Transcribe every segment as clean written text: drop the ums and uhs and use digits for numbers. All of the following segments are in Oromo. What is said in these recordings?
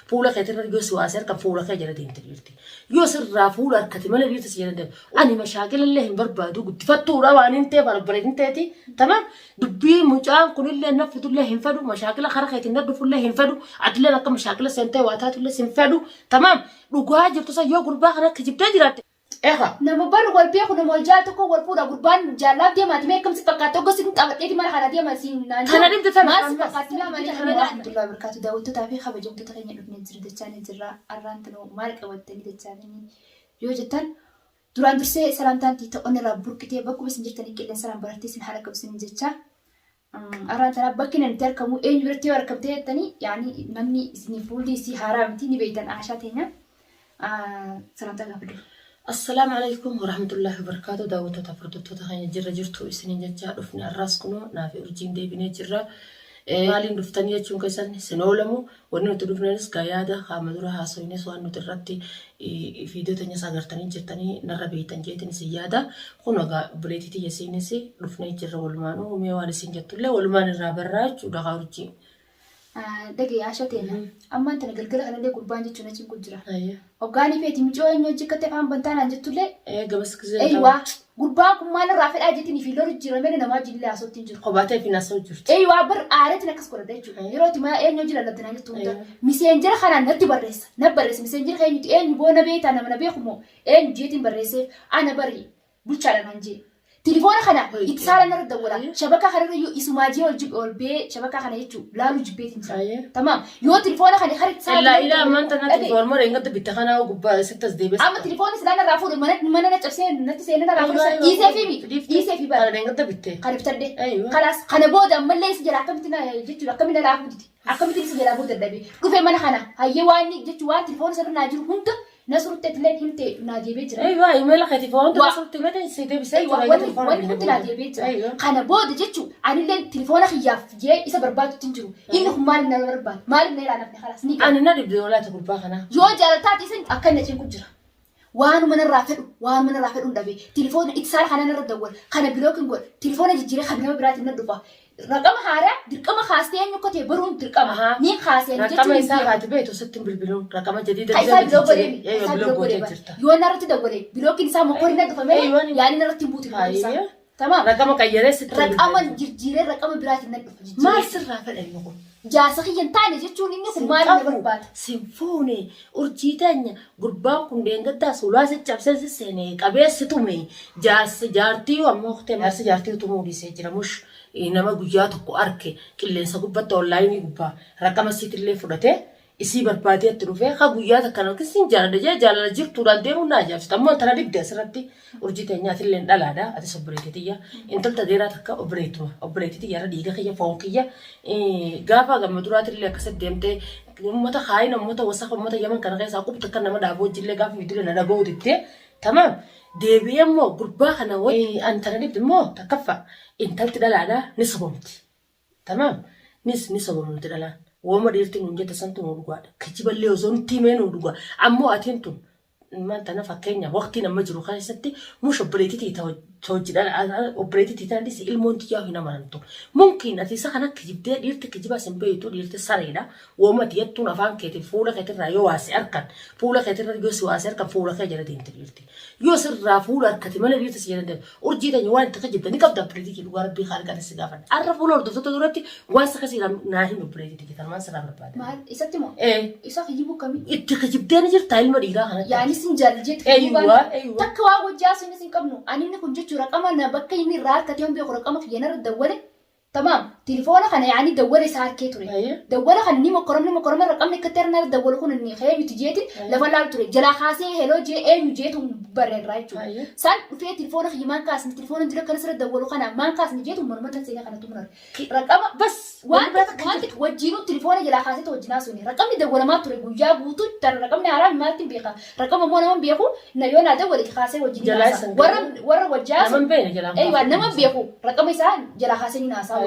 فولا خيتر يوس واسر كفولا خيجر دين تريرتي يوس رافولا كتمل اللي تسيرد أنا مشاكل اللي هم بربادو قلت فتورة وأنا أنت بربريد أنتي تمام دبي مجان كل اللي نفذ الله ينفدوا مشاكل خرخت النبض الله ينفدوا عدلنا كم مشاكل سنتي واتات الله سنفدوا تمام لقوا جبت يو قربا خنا كجبت جرات إيه نما بر والبيع كنا مولجاتك والفودا قربان جالاب دي ما تمي كم سبقاتو قصدي قامت إيه ما خنا دي ما سين أنا نبدأ تفهم ما سبقات لا ما نحن ورحمة الله وبركاته داود تعرفي خبر جمت تغني نبني زر دتشاني زر أرانتنو مالك أودتني دتشاني يوجدتن duraan dursee salaamtaan tiita onirraa burqitee bakkuma isin jirtanii qilleensa saraan barattee isin haala qabsiin jecha arraan tanaa bakki namni argamu eenyu biratti yoo argamtee jettanii yaani namni isin fuulli isii haaraa miti ni beeytan aashaa teenya salaamtaa gaafadhu. السلام عليكم ورحمة الله وبركاته دعوة تفردت تهاني جرّ جرتو إسنين جتّا رفنا الراس كنو نافي أرجيم دي بني جرّ مالين دفتانية چون كيسان سنولمو ونو تدفنا نس قيادة خامدورا هاسويني سوان نترتي فيديو تانية ساقرتاني جرتاني نربي تنجيتني سيادة خنوغا بليتي تيسيني سي رفنا جرّ والمانو وميواني سنجتو اللي والمان الرابراج ودغا أرجيم دقي عاشتين أما أنت نقول أنا ليه قربان جت شنو تقول جرا وقاني فيتي مجوي إنه جك تفهم بنتان عن جت له قبس كذا أيوة قربان كم مال رافع أجتني في لور جرا من أنا ما جل لي أصوت تنجر خباتي في ناس وجرت أيوة بر عارتنا كسكورة ده شو يروتي ما إيه نجلا لبتنا جتوندا مسنجر خلنا نتي بريس نبرس مسنجر خيني إيه نبونا بيت أنا من بيخمو إيه جيتين بريس أنا بري بتشارن هنجي تليفون خنا يتصل أنا ردولا شبكة خنا يو إسماجي والجب والبي شبكة خنا يجوا لا يجبيت إنسان تمام يو تليفون خنا خرج تصل لا ما أنت تليفون مرة إنك بتخنا وجب ستة دي بس أما تليفون سلنا رافود من نتشسين نتشسين أنا رافود يسافي في بقى أنا إنك بتة خرب تردي أيوة خلاص خنا بود أما اللي يسجل عقمتنا جت عقمنا رافود عقمتنا يسجل عبود الدبي كيف ما خنا هاي واني جت وان تليفون سر ناجر هنت نصر تتلين هم نادي بيجرا أيوة يملا خاتفون نصر تبدأ سيدي بس أيوة وين كنت نادي بيجرا خنا بود جتشو عن اللي تليفون خياف جاي إذا برباد تنجرو إنهم مالنا برباد مالنا لا نفني خلاص نيجا أنا نادي بدي ولا تقول باخنا يو جالتاتي سن أكلنا شيء كجرا وانو من الرافع دبي تليفون اتصال خنا نردور خنا بلوك نقول تليفون جيري خدنا برات ندفع رقم هارا درقم خاصين يكتي برون درقم مين خاصين رقم يساعد بيته ستين بالبلون رقم جديد أيوة بلوك يو نرتي دوري بلوك إنسان مقارنة دفع يعني نرتي بوتي تمام رقم كيري ستين رقم جيري رقم برات ندفع ما يصير رافع الأيوة جاسخي ينتعني جتشون إنكم مالنا برباد سيمفوني أرجيتانيا قربان كندين قد سولاس تجابسس السنة كابيس تومي جارتي ومختي مرس جارتي وتمودي سجرا مش إنما جوجاتك أركي كل سقوبة أونلاين يقبا رقم السيت اللي فرته isi barbaadee turufee haa guyyaa takkaan akkasiin jaalala jirtu dandeenyu naa jaabsita ammoo tana dibdee asirratti urjii teenyaati illee dhalaadha ati sobboleetitiyya intalta dheeraa takka obboleetitiyya irra dhiiga kiyya foon kiyya gaafa gamma duraati illee akkasatti deemtee uummata haayina uummata wasaqa uummata yaman kana keessaa qubta akka nama dhaaboo hojillee gaafa viidiyoo na dhaga'uu dittee tamaam deebi'ee immoo gurbaa kana wayii ani tana dibdi immoo takkaffa intalti dhalaadha ni sobomti tamaam ni sobomti dhalaan. وما ديرتي من جت سنتو نودقوا كتيب اللي وزن تيمين نودقوا أمو أتينتو ما أنت نفكرني وقتنا مجرو خالصتي مش أبريتي توجد أنا أبريتي تاني سي المونتيا هنا ما نتو ممكن أتيسا خنا كتيب ديرت كتيبا سنبيتو ديرت سريرة وما ديتو نفان كتير فولا كتير رايو واسع أركان فولا كتير رايو واسع أركان فولا كجرا دينت ديرتي يوسر رافولا كتير ما ديرت سيرة دير أرجيتا يوان تكجيب دني كبدا أبريتي كي لغارب بيخارج على السقافن عرفوا لورد دفتو دورتي واسع كسيرة ناهين أبريتي كتير ما سلام رباد ما إساتيمو إسا يجيبوا كمي إتكجيب دني جر تايل مريرا هنا يعني سنجال جت أيوة تكوا وجاس نسين كمنو أني نكون جت رقم أنا بكيني رار كتيم بيخو رقم في ينار الدولة تمام تليفونك أنا يعني دولة سعر كتوري دولة خنني مكرم رقم كتير نار دولة خون إني خير بتجيتي لفلا توري جلا خاصي هلو جي إيه جيتهم برين رايتو سان في تليفونك يمان كاس تليفون دلوك كنسر دولة خنا مان كاس نجيتهم مرمى تنسينا خنا تمرر رقم بس وانت وجينو تليفون جلا خاصي توجينا سوني رقم دولة ما توري بوجا بوتو ترى رقم نعرف ما تنبيخا رقم مو نمان بيخو نيونا دولة خاصي وجينا ورا وجاس نمان بين جلا أيوة نمان بيخو رقم يسان جلا خاصي ناسا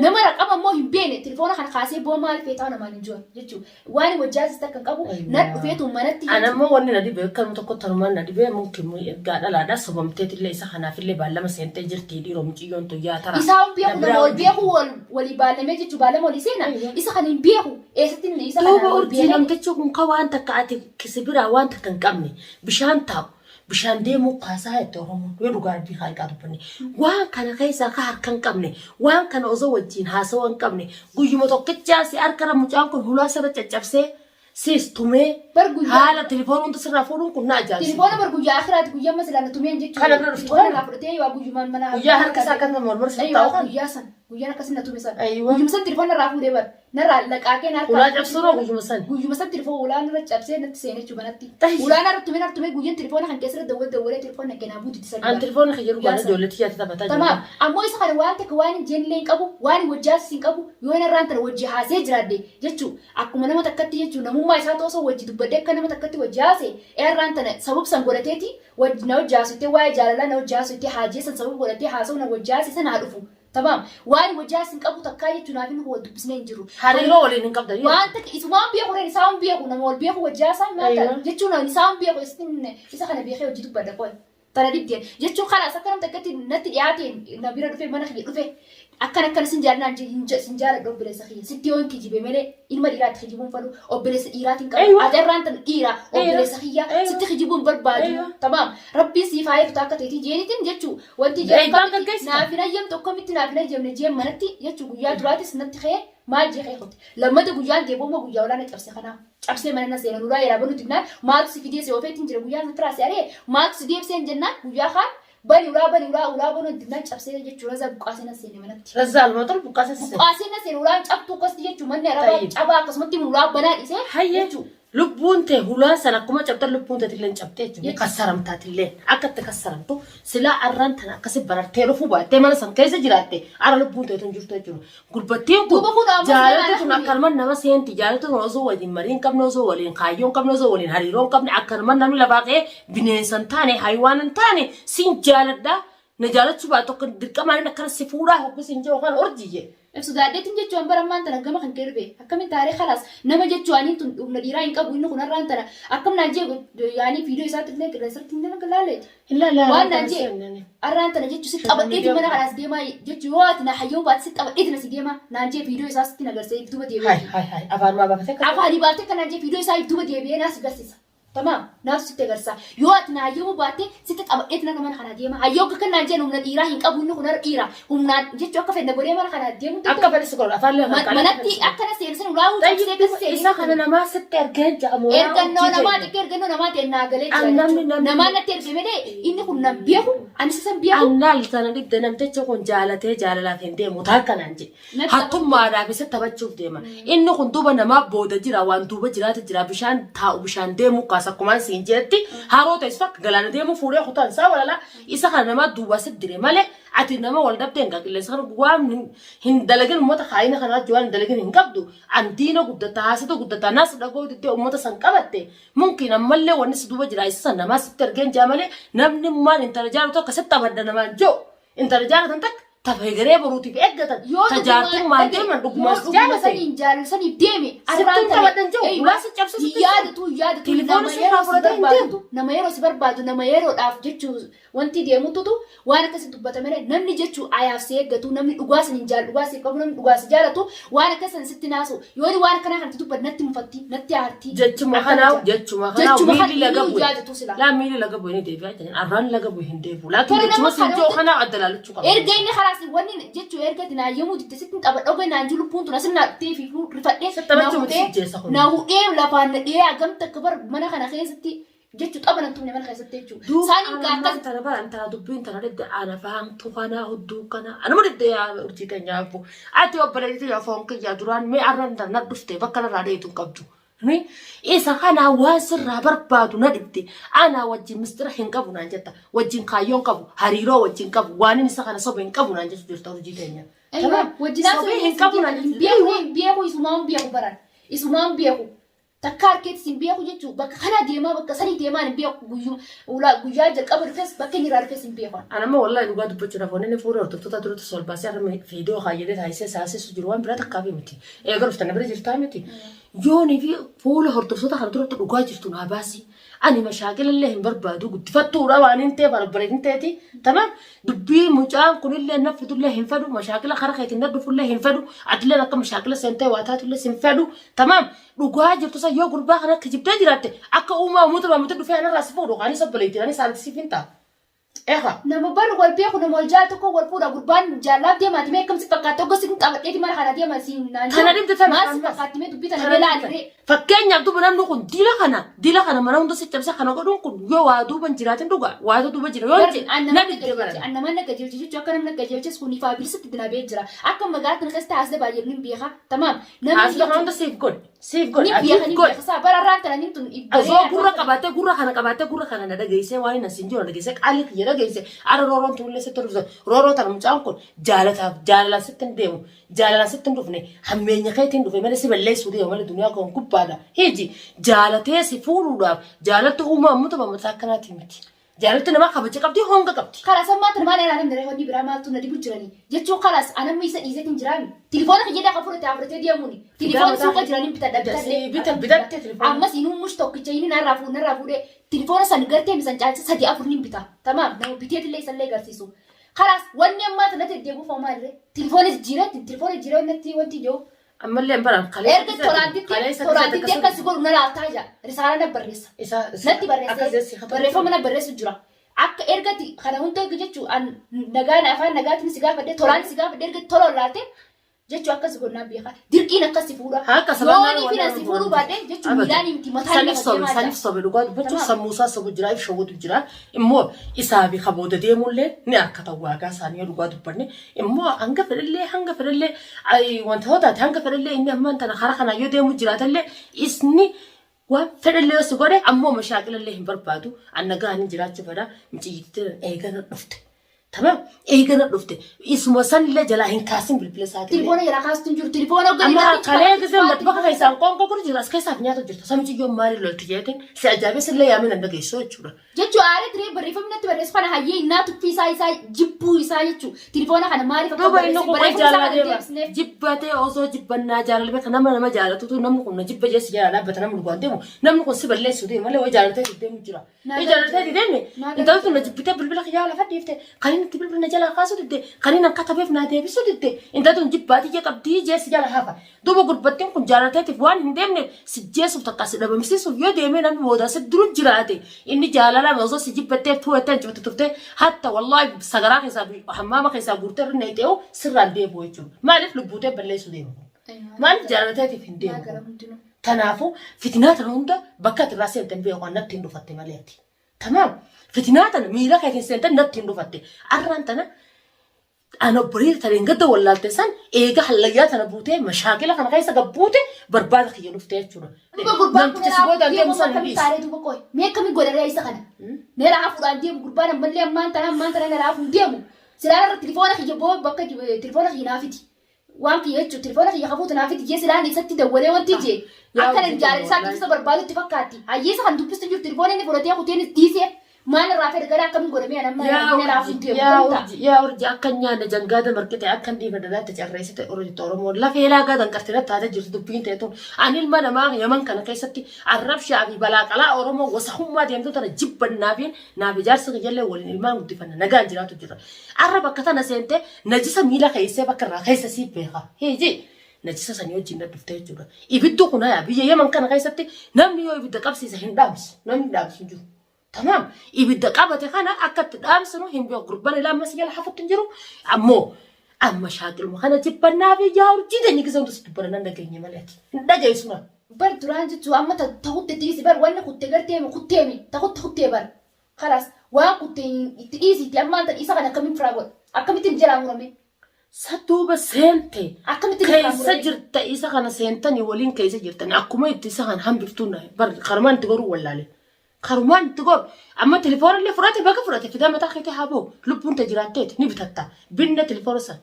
nama raqama immoo hin beekne telefoona kana kaasee boo maal feetaa namaan hin jiru jechuudha waan wajjaasista kan qabu na dhufeetu manatti anammoo wanni na dhibee kan tokko tanumaan na dhibee mungkin ergaa dhalaadhaa sobamteetillee isa kanaafillee baallama seentee jirti dhiiroo muciyyoon tuyyaa tara isaan beeku nama wal beeku walii baallamee jechuudha baallama walii seena isa kan hin beeku eessatti isa kana wal beeku namtichi kun ka waan takka ati kisibiraa waan takka hin qabne bishaan taa'u bishaan deemuu kaasaa itti oromoo yoo dhugaa rabbii haalqaa dubbanne waan kana keessaa ka harka hin qabne waan kana osoo wajjin haasawaa hin qabne guyyuma tokkichaa si harkara mucaan kun hulaa sirra caccabsee sis tumee haala telefoon hunda sirraa fuudhuun kun na ajaa'ibsiisa. Telefoona bar guyyaa akiraati guyyaa masalaan tumeen jechuudha. Kana bira dhuftu. Telefoona laa fudhatee yoo guyyumaan mana guyyaa harka isaa kan nama mormor sitti ta'u kan. Guyyaa san guyyaan akkasii na tume san. Guyyuma san telefoona irraa fuudhee bar narraa laqaaqee na harkaa. Ulaa cabsuuroo guyyuma san. Guyyuma san telefoona ulaan irra cabsee natti seenee jechuudha manatti. Ulaan irra tumee guyyaan telefoona kan keessa dawwalee telefoona kennaa buuti isa. An telefoona kan jedhu waan ijoolletti yaati taphataa jiru. Tamaam ammoo isa kana waan takka waan hin jennee hin qabu waan wajjaas hin qabu yoo narraan tana wajji haasee jiraadde jechuudha akkuma nama takkatti jechuudha namummaa isaa toosoo wajji dubbadde akka nama takkatti wajjaase erraan tana sabab san godhateeti na wajjaasute waa'ee jaalalaa na wajjaasute haajee san sabab godhatee haasa'u na wajjaase sana haa dhufu. Tamam waan wajjaas hin qabu takkaa jechuun naaf inni wal dubbisnee hin jiru. Hariiroo waliin hin qabdan. Waan takka isumaan beeku reen isaan beeku nama wal beeku wajjaasaa maata jechuun isaan beeku isa kana beekee hojii dubbadda qoy. Tana dibdeen jechuun kalaas akka nama takkatti natti dhiyaateen na bira dhufe mana kiyya dhufe akkana sin jaallaan sin jaaladha obboleessa kiyya sitti yoo hin kijibe malee ilma dhiiraatti kijibuun fadhu obboleessa dhiiraatiin qabu adarraan tan dhiira obboleessa kiyya sitti kijibuun barbaadu tamam rabbiin siif haa eegdu akka ta'eeti jeenitiin jechuu wanti naaf hin ayyamtu akkamitti naaf hin ayyamne jeen manatti jechuu guyyaa duraatis natti ka'ee maal jee keekotti lammata guyyaan deeboma guyyaa olaana cabse kanaaf cabsee mana na seenan uraa yeraa banuuti naan maaltu si fidee si ofeetiin jira guyyaa na tiraase aree maaltu si deebiseen jennaan guyyaa kaan bani uraa banuuti naan cabsee jechuudha raza buqqaasee na seene manatti. Raza almatul buqqaasee seene. Buqqaasee na seene uraan cabtuu akkasii jechuudha manni arabaa cabaa akkasumatti uraa banaa dhisee jechuudha. Lubbuun tee hulaa sana akkuma cabdan lubbuun teetillee cabdee jechuudha. Kassaramtaatillee akka itti kassaramtu silaa arraan tana akkasi barartee dhufuu baattee mana san keessa jiraatte ara lubbuun teetu hin jirtu jechuudha. Gurbattiin kun jaalatti tun akkanuma nama seenti jaalatti tun osoo waliin marii hin qabne osoo waliin kaayyoo hin qabne osoo waliin hariiroo hin qabne akkanuma namni lafaa ka'ee bineensa hin taane hayiwaan hin taane siin jaaladhaa na jaalachuu baatu akka dirqamaan akkana si fuudhaa hoggisiin jiru kan orjiyye. Ibsudaadheetiin jechuun baramaan tana gama kan kirbe akkamiin taaree khalaas nama jechuun tun dhufna dhiiraa hin qabu inni kun arraan tana akkam naan jee yaani viidiyoo isaatti illee qilleensarratti hin dalagalaalee. Waan naan jee arraan tana jechuun si xabadheeti mana khalaas deemaa jechuun yoo ati na hayyoo baate si xabadheeti na si deemaa naan jee viidiyoo isaa sitti nagarsiisee duuba deebi'ee. Afaan baatee kan naan jee viidiyoo isaa duuba deebi'ee naas agarsiisa. Tamam, naaf sitti agarsiisa. Yoo ati na hayyoo baate sitti xabadheeti na mana kana deema. Hayyoo akka naan jee humna dhiiraa hin qabu inni kun dhiira humnaan jechuun akka fedha godhee mana kana deemu. Akka balisi godhu afaan lama kan manatti akkana seensan ulaawuu cabsee keessee isa kana namaa sitti ergeen jedhamu. Ergannoo namaa xiqqee ergannoo namaa ta'e naa galee jira. Namaa natti erge malee inni kun nan beeku ani sisan beeku. Annaal sana dhibde namtichi kun jaalatee jaalalaaf hin deemu taa kanaan je. Hattummaadhaaf isa taphachuuf deema. Inni kun duuba namaa booda jira waan duuba jiraata jira bishaan taa'u bishaan deemu akkuma siin jetti haroota isa galaana deemu fuudhee kutaan isaa walala isa kana nama duuba siddire malee ati nama wal dhabdeen qilleensa kana waan hin dalagin uummata kaayina kana waan hin dalagin hin qabdu andiina guddataa haasita guddataa naas dhagoo dittee uummata san qabatte mumkin ammallee wanni si duuba jira isa namaa sitti ergeen jaa malee namni maan intala jaalatu akkasitti abadda namaan joo intala jaalatan takka tafayyaree baruutiif eeggatan tajaajilummaan deeman dhugumas jaalataniif deeme sittiin taphadan jiru ulaasa cabsu yaadatu nama yeroo si barbaadu nama yeroodhaaf jechuu wanti deemututu waan akkasii dubbatamee namni jechuu ayaaf si eeggatu namni dhugaasin hin jaalatu dhugaasi qabu namni dhugaasi jaalatu waan akkasii sitti naasu yoo waan akkanaa kan dubbatu natti mufatti natti aartii jechuma kanaa miili laga bu'e laa miili laga bu'e ni deebi'aa jiran arraan laga bu'e hin deebi'u laakiin jechuma sinjoo kanaa adda laalachuu qaba. Erga inni karaasi wanni jechuu erga dinaa yemmuu ditte sitti xaba dhoge naan jiru puuntu na sinna ta'ee fi rifadhee na hudhee lafaan nadhee agamta akka bar mana kana keessatti jechu xabana tumne mana keessatti jechu saani gaakkas tana baran tana dubbiin tana dedde ana fahamtu kana hudduu kana anuma dedde yaa urjii keenyaafu ati obbaleetii yaa foon kiyyaa duraan mee arran tana dhufte bakka narraa dheetu qabdu ni isa kana waan sirraa barbaadu na dhibde ana wajjin mistira hin qabu naan jetta wajjin kaayyoon qabu hariiroo wajjin qabu waan isa kana soba hin qabu naan jettu jirta urjii keenya wajjin soba hin qabu naan jettu beeku isumaan beeku baran isumaan beeku takka harkeetti sin beeku jechuudha bakka kana deemaa bakka sanii deemaa hin beeku guyyaa jalqaba dhufes bakka inni irraa dhufes hin beeku. Anamma wallahi dhugaa dubbachuudhaaf wanni inni fuula hordoftoota duratti solbaasee harma fiidiyoo hayyadee taasisee saasisu jiru waan biraa takkaa fi miti. Eega dhuftanii bira jirtaa miti. Yoonii fi fuula hordoftoota kana duratti dhugaa jirtu naa baasi. Ani mashaakila illee hin barbaadu guddifattuudha waan hin ta'e barbaadin ta'eeti. Tamam dubbii mucaan kunillee naffitullee hin fedhu mashaakila karaa keetiin dhufullee hin fedhu adillee akka mashaakila seentee waa taatullee hin fedhu. Tamam dhugaa jirtu san yoo gurbaa kana akka jibdee jiraatte akka uumaa umuutu baamute dhufee anarraa si fuudhu qaanis obboleettiin anis saalisiif hin ta'a. Eha. Nama baru wal beeku nama wal jaalatu ko wal fuudha gurbaan jaalaaf deemaati mee akkam si fakkaata oggosi kun qabadheeti mana kana deema si naan. Kana dhibde sana maal si fakkaatti mee dubbii tana beelaa dirree. Fakkeenyaaf duuba namni kun diila kana mana hunda si cabse kana godhuun kun yoo waa duuban jiraatin dhugaa waa duuba jira yoo namni annaman nagga jeelchi jechuun akka namni nagga jeelchis kun ifaa bilisatti dina bee jira akka magaalaa kana keessatti haasda baay'ee ni beeka tamaam namni haasda kana hunda siif godhe ni beeka saa bararraan kana ni tun osoo gurra qabaatee gurra kana na dhageessee waan hin asin jiru dhageessee qaalli kiyya dhageessee ara rooroon tuullee sitti dhufte rooroo tana mucaan kun jaalalaan sitti hin deemu jaalalaan sitti hin dhufne hammeenya keetiin dhufe malee si balleessuu deemu malee duniyaa kun gubbaadha hiji jaalatee si fuudhuudhaaf jaalatti uumaa muta bamata akkanaati miti jaalatti nama kabaja qabdi honga qabdi. Kalas amma tan maal aanam dare honni bira maaltu na dibu jirani jechuun kalas anam isa dhiisetin jirani telefoona kiyya daa kafurate afurate deemuni telefoona suuqa jirani bitatte amma sinuu mush tokkicha inni narraa fuudhe telefoona san gartee misan caalcha sadi afur ni bita tamam nama biteetillee isallee garsiisu kalas wanni amma tanatti deebuuf homaa dirre telefoona jira natti wanti jiru. Ammallee baran kalee toraantitti akkas godhu na laaftaa jira risaala na barreessa natti barreeffama na barreessu jira akka ergati kana hunda jechuun nagaan afaan nagaatiin si gaafadhe toraan si gaafadhe ergati tola laatte jechuun akkas godhunaa beekaa dirqiin akkas si fuudha yoonii fi si fuudhuu baadhee jechuun miidhaan miti mataan saniif sobe dhugaa dubbachuun sammuusaa sobu jira if shawwatu jira immoo isaa fi kabooda deemullee ni akka tawwaagaa isaanii dhugaa dubbanne immoo hanga fedhallee wantoota hanga fedhallee inni ammaan tana karaa kanaa yoo deemu jiraatallee isni waan fedhallee si godhe ammoo mashaaqilallee hin barbaadu annagaa hin jiraachuu fedha miciyyitti eegana dhufte. Tamam eegana dhufte isuma sanillee jalaa hin kaasin bilbila isaati. Telefoona jala kaastun jiru telefoona ogaa amma kalee gisee matbaka keessaan qoonqoo gurra jira as keessaaf nyaata jirta samichi yoo maali lolti jeetin si ajaa'ibee sillee yaamin anda geessoo jechuudha. Jechuun aaree diree barreeffamni natti barreessu kana hayyee innaa tuffii isaa jibbuu isaa jechuun telefoona kana maaliif akka barreessu jibbatee osoo jibbannaa jaalallee kan nama jaalatutu namni kun na jibba jeessi jaalala dhaabbata namni dhugaan deemu namni kun si balleessu deemu malee waa jaalatee deemu jira. Jaalatee deeme intalli tun na jibbitee bilbila kiyyaa lafa dhiifte kan inni bilbila jala kaasu didde kan inni akka tabeef naa deebisu didde intalli tun jibbaatii qabdii jeessi jala hafa duuba gurbattiin kun jaalateetiif waan hin deemne si jeessuuf takka si dhabamsiisuuf yoo deemee namni booda si duru jiraate inni jaalala osoo si jibbattee tuuttee cimte tuftee hatta wallahi sagaraa keessaa hammaama keessaa guurtee irra neexeewu sirraan deebi'u jechuudha maaliif lubbuutee balleessu deemu maaliif jaalateetiif hin deemu tanaafu fitinaa tana hunda bakka irraa seentee beeku natti hin dhufatte maleeti tamaam fitinaa tana miila keetiin seentee natti hin dhufatte arraan tana ana obboleettii tana gadda wallaalte san eega hallayyaa tana buutee mashaakila kana keessa gabbuute barbaada kiyya dhuftee jechuudha. Namticha si booda deemu san hin dhiisu. Mee akkamii godhadhaa isa kana? Nee raafuudhaan deemu gurbaan ammallee ammaan tana nee raafuun deemu. Silaan irra telefoona kiyya boo bakka telefoona kiyya naafiti. Waan kiyya jechuudha telefoona kiyya hafuutu naafiti jee silaan isatti dawwalee wanti jee. Akka jaalala isaatti isa barbaadutti fakkaatti. Hayyeessa kan dubbistu jiru telefoona inni fudhatee kuteen dhiisee. Mana raafee gara akkam godhamee anamma inni raafuun deemu. Yaa urji akka nyaanna jangaada marqite akka dhiiba dalaatti carreessite urji Oromoo lafee laagaa danqartee taate jirtu dubbiin ta'e tun ani ilma namaa yaman kana keessatti arrabshaa fi balaa qalaa Oromoo wasahummaa deemtu tana jibbannaafiin naaf ijaarsa jallee waliin ilmaan guddifanna nagaan jiraatu jira. Arraba akka tana seente najisa miila keessee bakka irraa keessa sii beeka. Heeji najisa sanii wajjin dhuftee jechuudha. Ibiddu kun haa biyya yaman kana keessatti namni yoo ibidda qabsiisa hin dhaamsu namni dhaamsu jiru. Tamam ibidda qabate kana akkatti dhaamsinu hin beeku gurbaan ilaa ammas jala hafutti jiru ammoo amma shaaqilma kana jibbannaa fi yaa urjii danyi gisa hundus dubbana nan dhageenye maleeti hin dhageessuna. Bar duraan jechuun amma ta'utti dhiisi bar wanni kuttee garteemi kutteemi ta'utti kuttee bar kalas waan kuttee itti dhiisitti ammaan ta'e isa kana akkamiin firaa godha akkamittiin jalaa murame. Sattuuba seente akkamitti keessa jirta isa kana seentanii waliin keessa jirtanii akkuma itti isa kana hambiftuun bar karmaan itti goruu wallaalee. Karumaan itti godhu amma telefoona illee fudhate bakka fudhate fidaa mataa keetii haa ba'u lubbuun tajiraatteeti ni bitatta binne telefoona san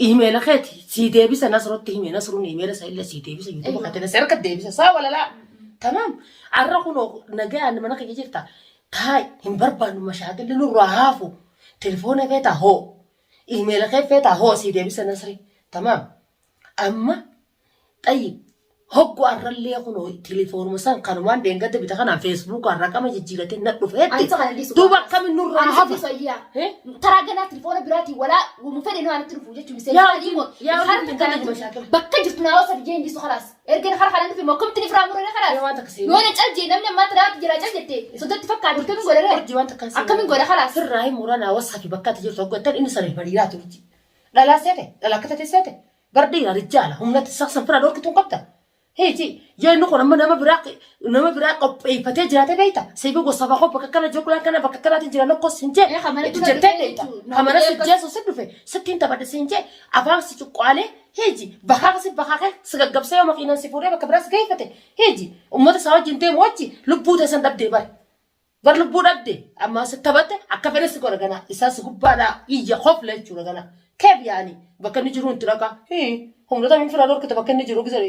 iimeela keeti sii deebisa nasrotti himee nasruun iimeela isaa illee sii deebisa yuutuuba katee na serka deebisa saa walalaa تمام عرقوا نجا أن منك جيرتا تاي هم بربان مشاكل لنو رهافو تلفونه فيتا هو إيميل خير فيتا هو سيدي بس نصري تمام أما طيب هوكو أرلي يكونوا تليفون مثلا كانوا ما دينغا تبي تكان على فيسبوك الرقم يجيلتين نقطة فيت توبا كم النور رهافو ترى جنا تليفون براتي ولا ومفيد إنه أنا تليفون جت مسافة يا خرب كان مشاكل بكجت ناوس رجين دي خلاص ارجع خلاص أنا في موقف تليفون مرة خلاص ما تكسي يوم تأجي نمنا ما ترى تجرا جت صدق تفكر كم نقول له جوان تكسي كم نقول خلاص في الرأي مورانا وصح في بكات جرت وقت تل إني صار البريرات وجي لا سيته لا كتة سيته بردي رجالة هم لا تسخن فرا دور كتون قبته هيجي جاي نقول نما براق أي فتاة جرات بيتا سيبوا صفاقه بكرة جوكلا كنا بكرة تجرا نقص سنجة خمرة سجى سوسد في ستين تبعد سنجة أفهم سيجوك عليه هيجي بخاك سجى سيا ما فينا سيفوري بكبرس كيفته هيجي وما تساوي جنتي موتي لبوده سندب دي بر لبوده دي أما ستبته أكبر سكورة جنا إساس كوبادا يجي خوف لا يجورا جنا كيف يعني بكني جرون تراكا هم لا تمين فرادور كتبكني جرو كذا